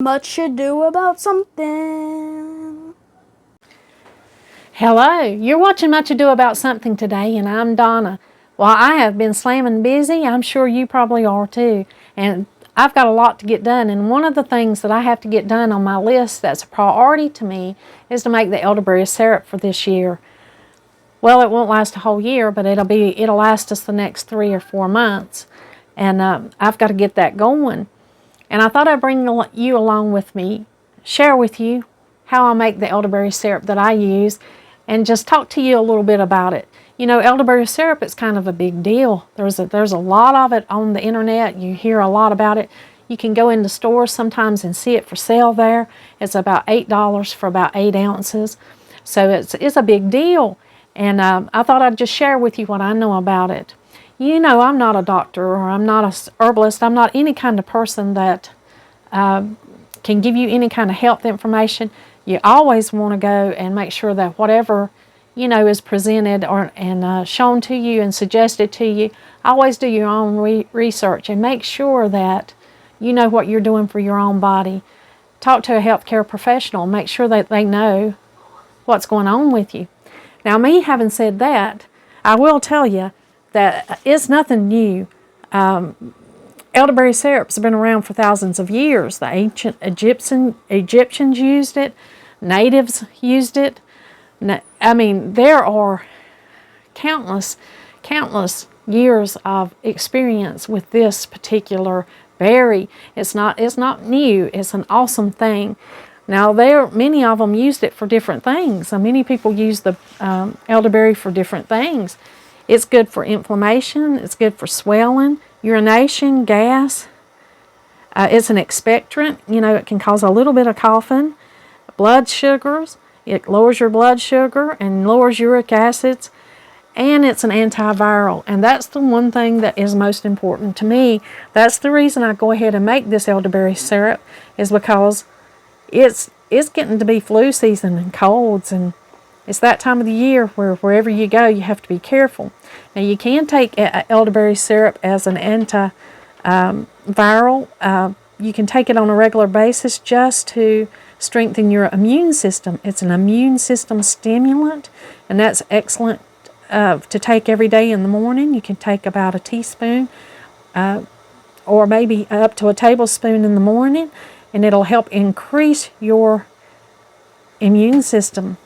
Much ado about something. Hello, you're watching Much Ado About Something today, and I'm Donna. While I have been slamming busy, I'm sure you probably are too. And I've got a lot to get done, and one of the things that I have to get done on my list that's a priority to me is to make the elderberry syrup for this year. Well, it won't last a whole year, but it'll last us the next 3 or 4 months. And I've got to get that going. And I thought I'd bring you along with me, share with you how I make the elderberry syrup that I use, and just talk to you a little bit about it. You know, elderberry syrup is kind of a big deal. There's a lot of it on the internet. You hear a lot about it. You can go into stores sometimes and see it for sale there. It's about $8 for about 8 ounces. So it's a big deal. And I thought I'd just share with you what I know about it. You know, I'm not a doctor or I'm not an herbalist. I'm not any kind of person that can give you any kind of health information. You always want to go and make sure that whatever, you know, is presented and shown to you and suggested to you, always do your own research and make sure that you know what you're doing for your own body. Talk to a healthcare professional. Make sure that they know what's going on with you. Now, me having said that, I will tell you that it's nothing new. Elderberry syrup's been around for thousands of years. The ancient Egyptians used it. Natives used it. I mean, there are countless years of experience with this particular berry. It's not new. It's an awesome thing. Now, many of them used it for different things. Many people use the elderberry for different things. It's good for inflammation. It's good for swelling, urination, gas. It's an expectorant. You know, it can cause a little bit of coughing. Blood sugars. It lowers your blood sugar and lowers uric acids. And it's an antiviral. And that's the one thing that is most important to me. That's the reason I go ahead and make this elderberry syrup, is because it's getting to be flu season and colds, and it's that time of the year where wherever you go, you have to be careful. Now, you can take elderberry syrup as an antiviral. You can take it on a regular basis just to strengthen your immune system. It's an immune system stimulant, and that's excellent to take every day in the morning. You can take about a teaspoon or maybe up to a tablespoon in the morning, and it'll help increase your immune system.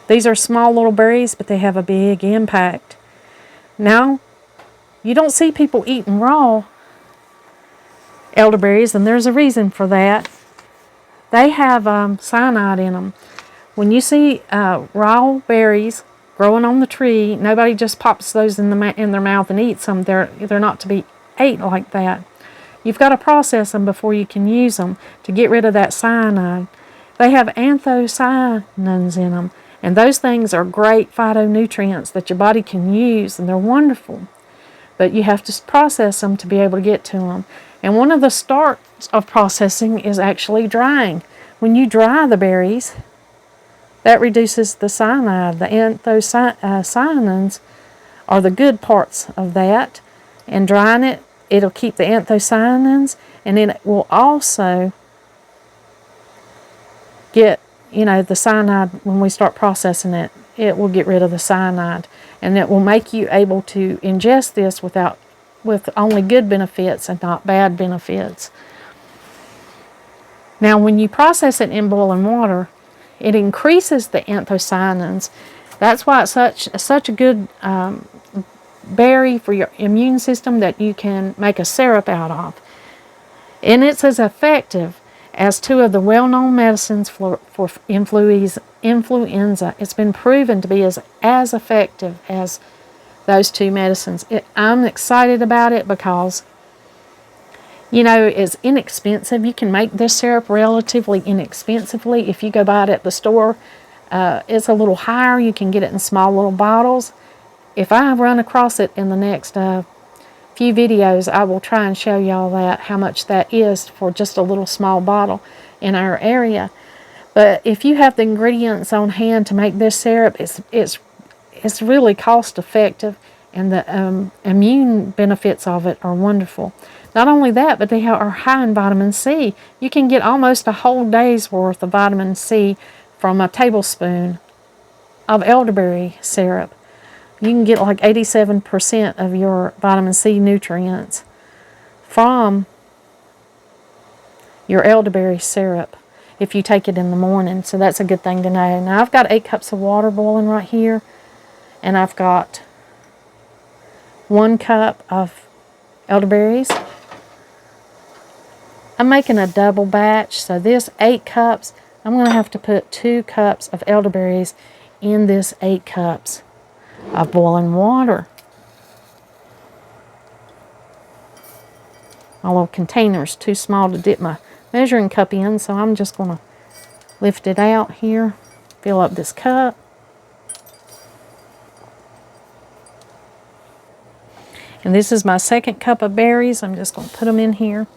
These are small little berries, but they have a big impact. Now, you don't see people eating raw elderberries, and there's a reason for that. They have cyanide in them. When you see raw berries growing on the tree, nobody just pops those in their mouth and eats them. They're not to be ate like that. You've got to process them before you can use them to get rid of that cyanide. They have anthocyanins in them, and those things are great phytonutrients that your body can use, and they're wonderful. But you have to process them to be able to get to them. And one of the starts of processing is actually drying. When you dry the berries, that reduces the cyanide. The anthocyanins are the good parts of that, and drying it, it'll keep the anthocyanins, and then it will also get, you know, the cyanide. When we start processing it, it will get rid of the cyanide, and it will make you able to ingest this with only good benefits and not bad benefits. Now, when you process it in boiling water, it increases the anthocyanins. That's why it's such a good berry for your immune system that you can make a syrup out of. And it's as effective as 2 of the well-known medicines for influenza. It's been proven to be as effective as those 2 medicines. I'm excited about it because, you know, it's inexpensive. You can make this syrup relatively inexpensively. If you go buy it at the store, it's a little higher. You can get it in small little bottles. If I run across it in the next few videos, I will try and show y'all how much that is for just a little small bottle in our area. But if you have the ingredients on hand to make this syrup, it's really cost effective, and the immune benefits of it are wonderful. Not only that, but they are high in vitamin C. You can get almost a whole day's worth of vitamin C from a tablespoon of elderberry syrup. You can get like 87% of your vitamin C nutrients from your elderberry syrup if you take it in the morning. So that's a good thing to know. Now I've got 8 cups of water boiling right here, and I've got 1 cup of elderberries. I'm making a double batch, so this 8 cups, I'm going to have to put 2 cups of elderberries in this 8 cups of boiling water. My little container is too small to dip my measuring cup in, so I'm just going to lift it out here, fill up this cup. And this is my 2nd cup of berries. I'm just going to put them in here.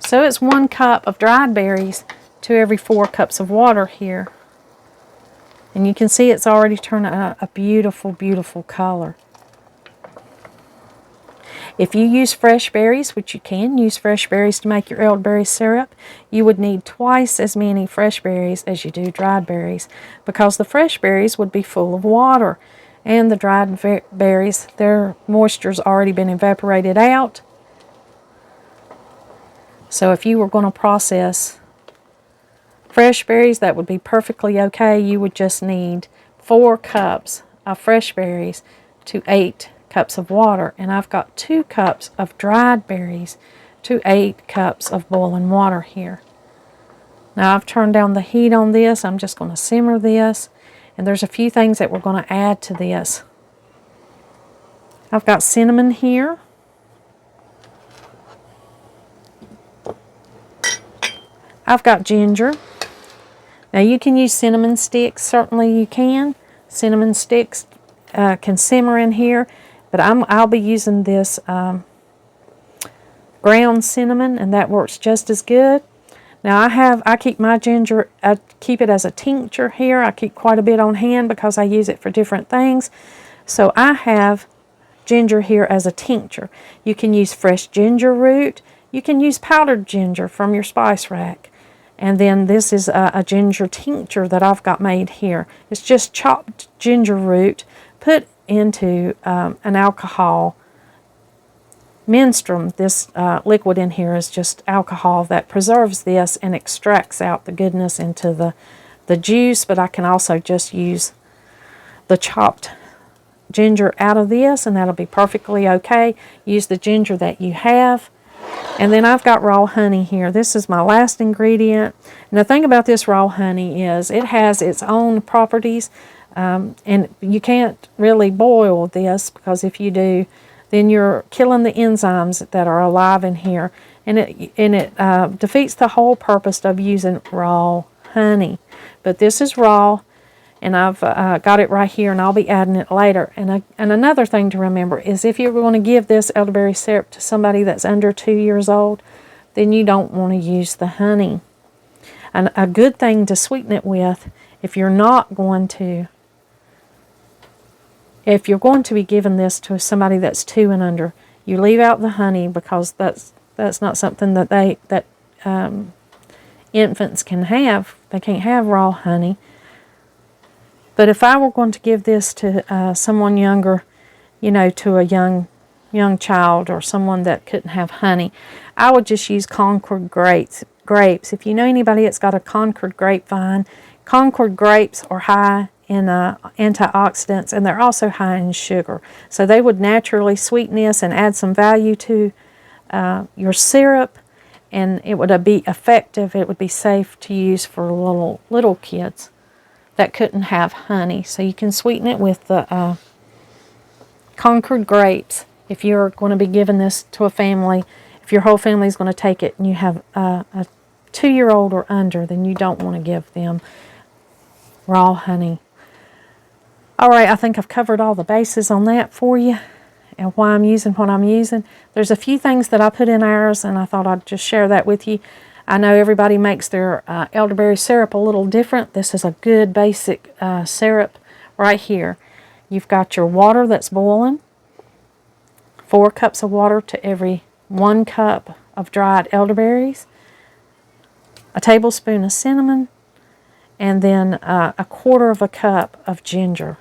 So it's 1 cup of dried berries to every 4 cups of water here. And you can see it's already turned out a beautiful, beautiful color. If you use fresh berries, which you can use fresh berries to make your elderberry syrup, you would need twice as many fresh berries as you do dried berries, because the fresh berries would be full of water, and the dried berries, their moisture's already been evaporated out. So if you were going to process fresh berries, that would be perfectly okay. You would just need 4 cups of fresh berries to 8 cups of water. And I've got 2 cups of dried berries to 8 cups of boiling water here. Now I've turned down the heat on this. I'm just going to simmer this. And there's a few things that we're going to add to this. I've got cinnamon here. I've got ginger. Now you can use cinnamon sticks, certainly you can. Cinnamon sticks can simmer in here, but I'll be using this ground cinnamon, and that works just as good. Now I keep my ginger, I keep it as a tincture here. I keep quite a bit on hand because I use it for different things. So I have ginger here as a tincture. You can use fresh ginger root. You can use powdered ginger from your spice rack. And then this is a ginger tincture that I've got made here. It's just chopped ginger root put into an alcohol menstruum. This liquid in here is just alcohol that preserves this and extracts out the goodness into the juice, but I can also just use the chopped ginger out of this, and that'll be perfectly okay. Use the ginger that you have. And then I've got raw honey here. This is my last ingredient. And the thing about this raw honey is it has its own properties, and you can't really boil this, because if you do, then you're killing the enzymes that are alive in here, and it defeats the whole purpose of using raw honey. But this is raw, and I've got it right here, and I'll be adding it later. And another thing to remember is if you're going to give this elderberry syrup to somebody that's under 2 years old, then you don't want to use the honey. And a good thing to sweeten it with, if you're going to be giving this to somebody that's 2 and under, you leave out the honey, because that's not something that infants can have. They can't have raw honey. But if I were going to give this to someone younger, to a young child or someone that couldn't have honey, I would just use Concord grapes. If you know anybody that's got a Concord grapevine, Concord grapes are high in antioxidants, and they're also high in sugar. So they would naturally sweeten this and add some value to your syrup, and it would be effective. It would be safe to use for little kids that couldn't have honey. So you can sweeten it with the Concord grapes if you're going to be giving this to a family. If your whole family is going to take it and you have a 2-year-old or under, then you don't want to give them raw honey. All right, I think I've covered all the bases on that for you and why I'm using what I'm using. There's a few things that I put in ours, and I thought I'd just share that with you. I know everybody makes their elderberry syrup a little different. This is a good basic syrup right here. You've got your water that's boiling, 4 cups of water to every 1 cup of dried elderberries, a tablespoon of cinnamon, and then a 1/4 of a cup of ginger.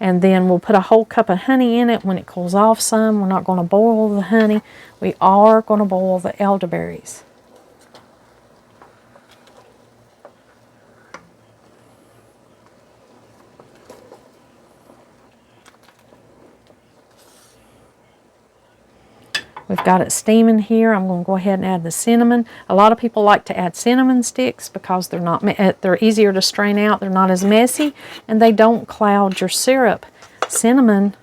And then we'll put a whole cup of honey in it when it cools off some. We're not going to boil the honey. We are going to boil the elderberries. We've got it steaming here. I'm going to go ahead and add the cinnamon. A lot of people like to add cinnamon sticks because they're easier to strain out. They're not as messy, and they don't cloud your syrup. Cinnamon,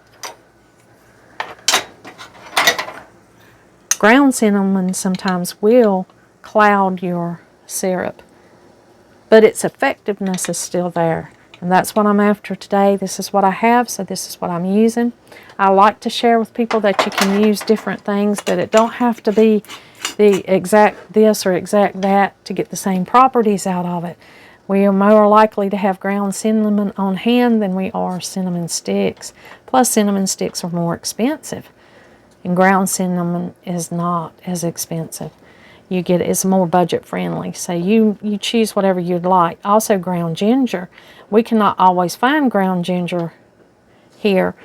ground cinnamon sometimes will cloud your syrup, but its effectiveness is still there. And that's what I'm after today. This is what I have, so this is what I'm using. I like to share with people that you can use different things, that it don't have to be the exact this or exact that to get the same properties out of it. We are more likely to have ground cinnamon on hand than we are cinnamon sticks. Plus, cinnamon sticks are more expensive, and ground cinnamon is not as expensive. It's more budget friendly, so you choose whatever you'd like. Also, ground ginger. We cannot always find ground ginger here,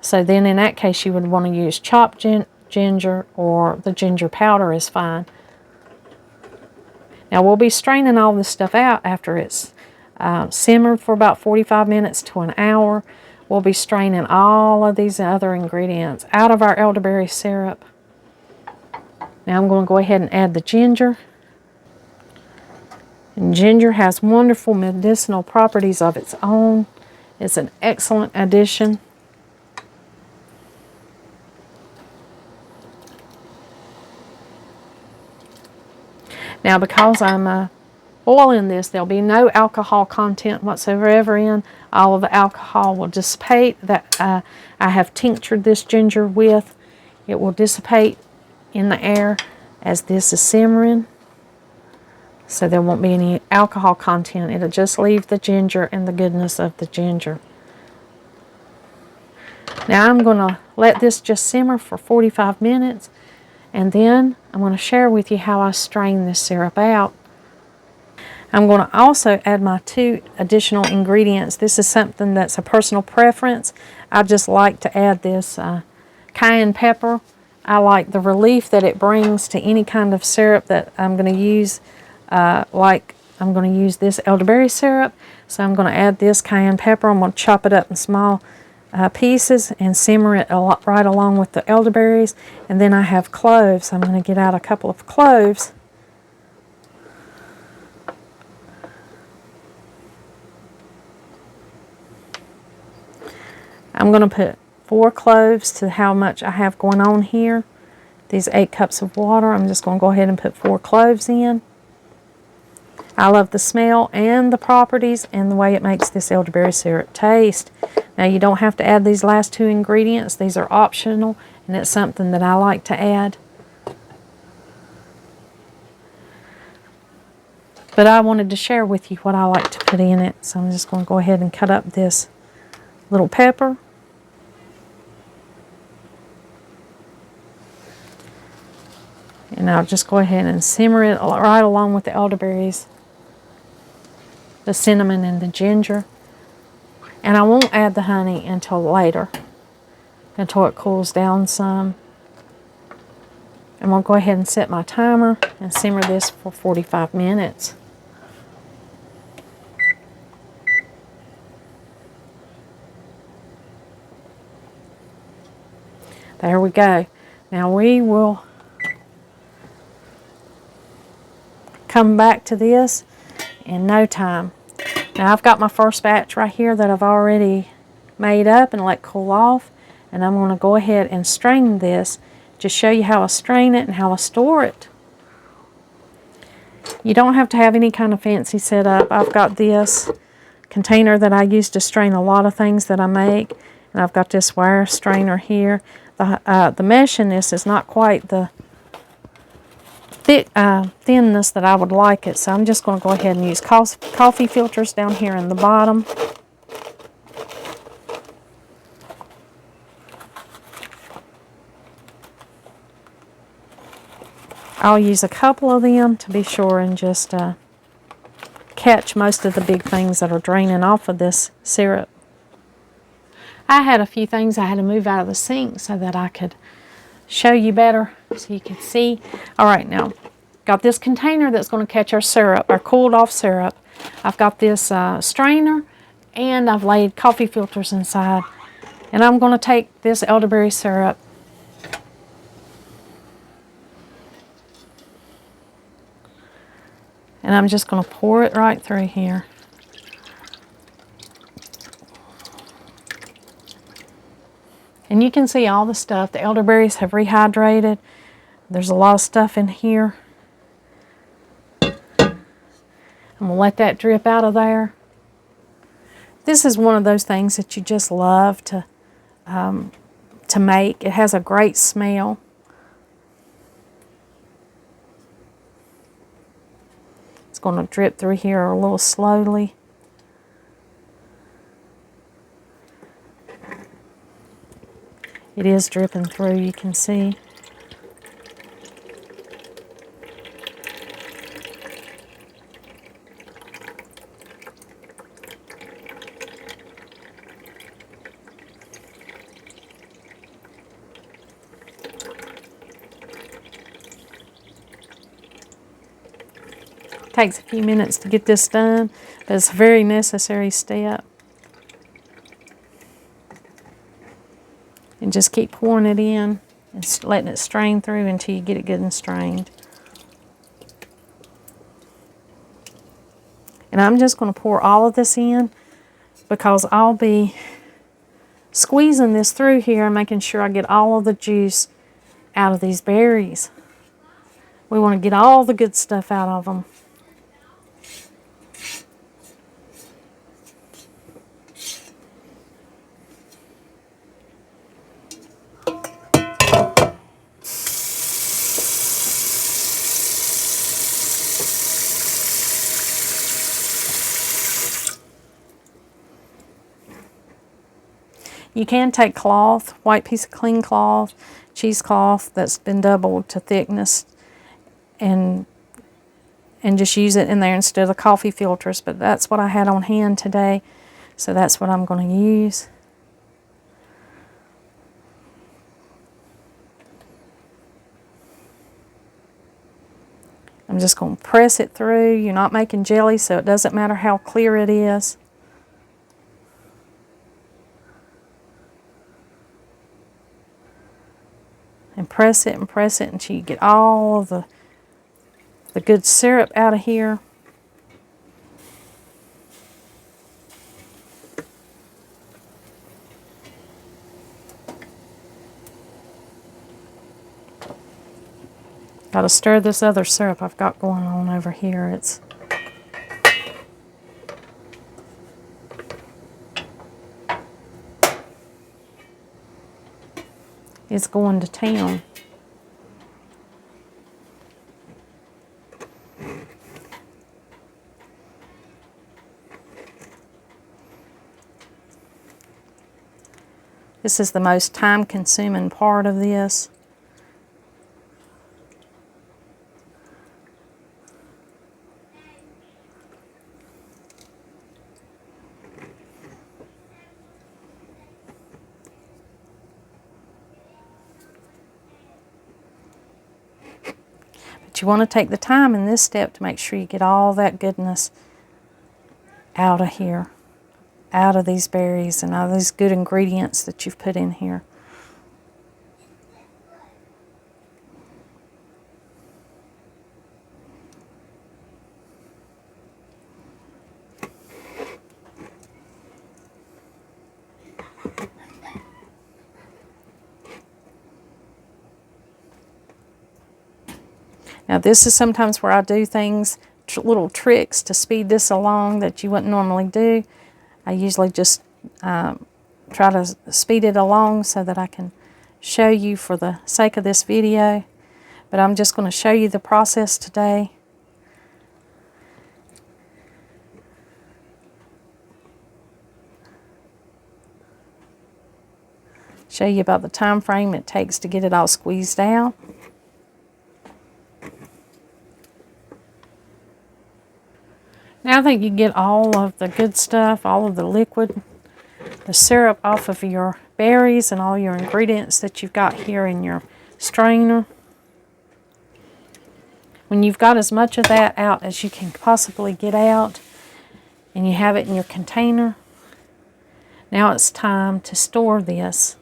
so then in that case you would want to use chopped ginger, or the ginger powder is fine. Now we'll be straining all this stuff out after it's simmered for about 45 minutes to an hour. We'll be straining all of these other ingredients out of our elderberry syrup. Now I'm going to go ahead and add the ginger. And ginger has wonderful medicinal properties of its own. It's an excellent addition. Now, because I'm boiling this, there'll be no alcohol content whatsoever in. All of the alcohol will dissipate that I have tinctured this ginger with. It will dissipate in the air as this is simmering, so there won't be any alcohol content. It'll just leave the ginger and the goodness of the ginger. Now I'm going to let this just simmer for 45 minutes, and then I'm going to share with you how I strain this syrup out. I'm going to also add my 2 additional ingredients. This is something that's a personal preference. I just like to add this cayenne pepper. I like the relief that it brings to any kind of syrup that I'm going to use. Like I'm going to use this elderberry syrup, so I'm going to add this cayenne pepper. I'm going to chop it up in small pieces and simmer it right along with the elderberries. And then I have cloves. I'm going to get out a couple of cloves. I'm going to put 4 cloves to how much I have going on here. These 8 cups of water, I'm just going to go ahead and put 4 cloves in. I love the smell and the properties and the way it makes this elderberry syrup taste. Now, you don't have to add these last 2 ingredients. These are optional, and it's something that I like to add. But I wanted to share with you what I like to put in it, so I'm just going to go ahead and cut up this little pepper. And I'll just go ahead and simmer it right along with the elderberries, the cinnamon, and the ginger. And I won't add the honey until later, until it cools down some. And we'll go ahead and set my timer and simmer this for 45 minutes. There we go. Now we will come back to this in no time. Now I've got my first batch right here that I've already made up and let cool off, and I'm going to go ahead and strain this, just show you how I strain it and how I store it. You don't have to have any kind of fancy setup. I've got this container that I use to strain a lot of things that I make, and I've got this wire strainer here. The mesh in this is not quite the thinness that I would like it, so I'm just going to go ahead and use coffee filters down here in the bottom. I'll use a couple of them to be sure and just catch most of the big things that are draining off of this syrup. I had a few things I had to move out of the sink so that I could show you better so you could see. All right, now, got this container that's going to catch our syrup, our cooled off syrup. I've got this strainer, and I've laid coffee filters inside. And I'm going to take this elderberry syrup and I'm just going to pour it right through here. And you can see all the stuff. The elderberries have rehydrated. There's a lot of stuff in here. I'm going to let that drip out of there. This is one of those things that you just love to make. It has a great smell. It's going to drip through here a little slowly. It is dripping through, you can see. Takes a few minutes to get this done, but it's a very necessary step. And just keep pouring it in and letting it strain through until you get it good and strained. And I'm just going to pour all of this in because I'll be squeezing this through here and making sure I get all of the juice out of these berries. We want to get all the good stuff out of them. You can take cloth, white piece of clean cloth, cheesecloth that's been doubled to thickness, and just use it in there instead of the coffee filters, but that's what I had on hand today, so that's what I'm going to use. I'm just going to press it through. You're not making jelly, so it doesn't matter how clear it is. And press it until you get all of the good syrup out of here. Got to stir this other syrup I've got going on over here. It's going to town. This is the most time-consuming part of this. But you want to take the time in this step to make sure you get all that goodness out of here, out of these berries and all these good ingredients that you've put in here. Now this is sometimes where I do things, little tricks to speed this along that you wouldn't normally do. I usually just try to speed it along so that I can show you for the sake of this video. But I'm just going to show you the process today. Show you about the time frame it takes to get it all squeezed out. Now that you get all of the good stuff, all of the liquid, the syrup off of your berries and all your ingredients that you've got here in your strainer, when you've got as much of that out as you can possibly get out and you have it in your container, now it's time to store this.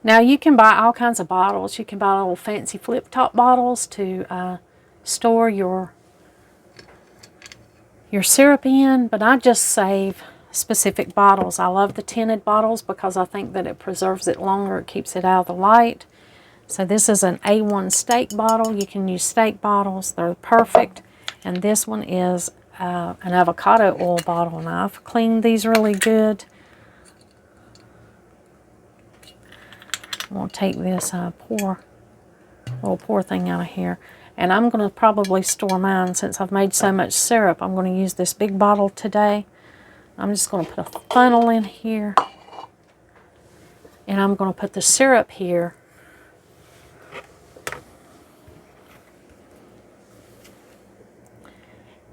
Now you can buy all kinds of bottles. You can buy little fancy flip top bottles to store your syrup in, but I just save specific bottles. I love the tinted bottles because I think that it preserves it longer. It keeps it out of the light. So this is an A1 steak bottle. You can use steak bottles. They're perfect. And this one is an avocado oil bottle. Now I've cleaned these really good. I'm going to take this little pour thing out of here. And I'm going to probably store mine since I've made so much syrup. I'm going to use this big bottle today. I'm just going to put a funnel in here. And I'm going to put the syrup here.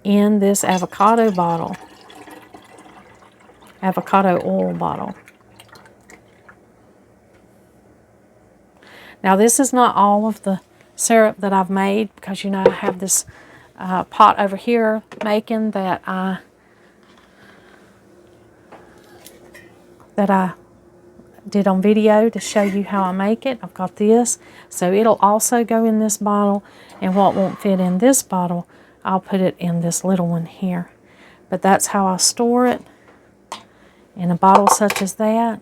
In this avocado bottle. Avocado oil bottle. Now this is not all of the syrup that I've made, because you know I have this pot over here making that I did on video to show you how I make it. I've got this, so it'll also go in this bottle, and what won't fit in this bottle, I'll put it in this little one here. But that's how I store it in a bottle such as that.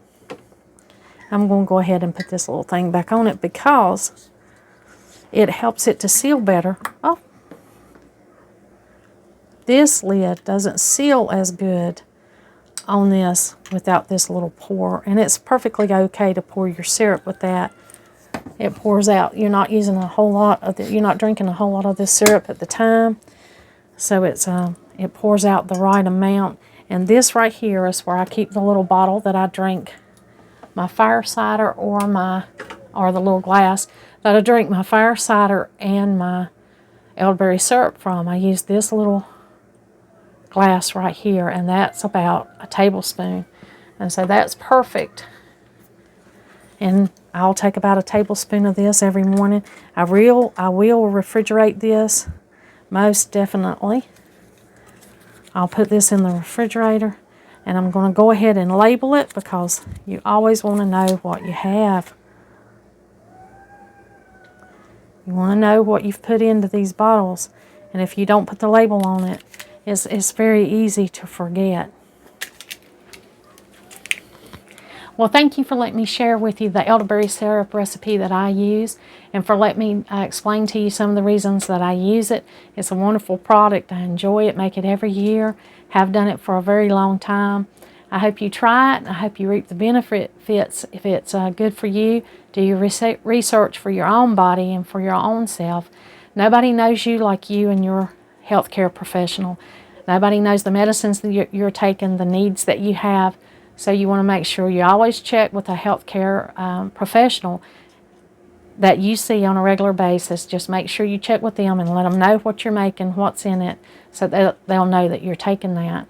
I'm going to go ahead and put this little thing back on it because it helps it to seal better. Oh, this lid doesn't seal as good on this without this little pour, and it's perfectly okay to pour your syrup with that. It pours out. You're not using a whole lot of you're not drinking a whole lot of this syrup at the time, so it pours out the right amount. And this right here is where I keep the little bottle that I drink my fire cider, or the little glass that I drink my fire cider and my elderberry syrup from. I use this little glass right here, and that's about a tablespoon, and so that's perfect. And I'll take about a tablespoon of this every morning. I will refrigerate this, most definitely. I'll put this in the refrigerator. And I'm going to go ahead and label it because you always want to know what you have. You want to know what you've put into these bottles. And if you don't put the label on it, it's very easy to forget. Well, thank you for letting me share with you the elderberry syrup recipe that I use, and for letting me explain to you some of the reasons that I use it. It's a wonderful product. I enjoy it, make it every year, have done it for a very long time. I hope you try it, and I hope you reap the benefits if it's good for you. Do your research for your own body and for your own self. Nobody knows you like you and your healthcare professional. Nobody knows the medicines that you're taking, the needs that you have. So you want to make sure you always check with a healthcare professional that you see on a regular basis. Just make sure you check with them and let them know what you're making, what's in it, so they'll know that you're taking that.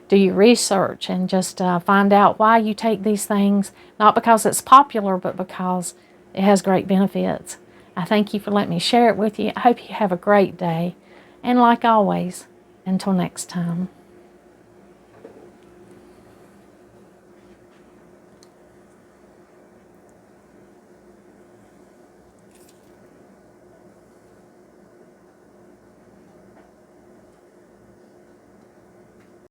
Do your research and just find out why you take these things, not because it's popular, but because it has great benefits. I thank you for letting me share it with you. I hope you have a great day. And like always, until next time.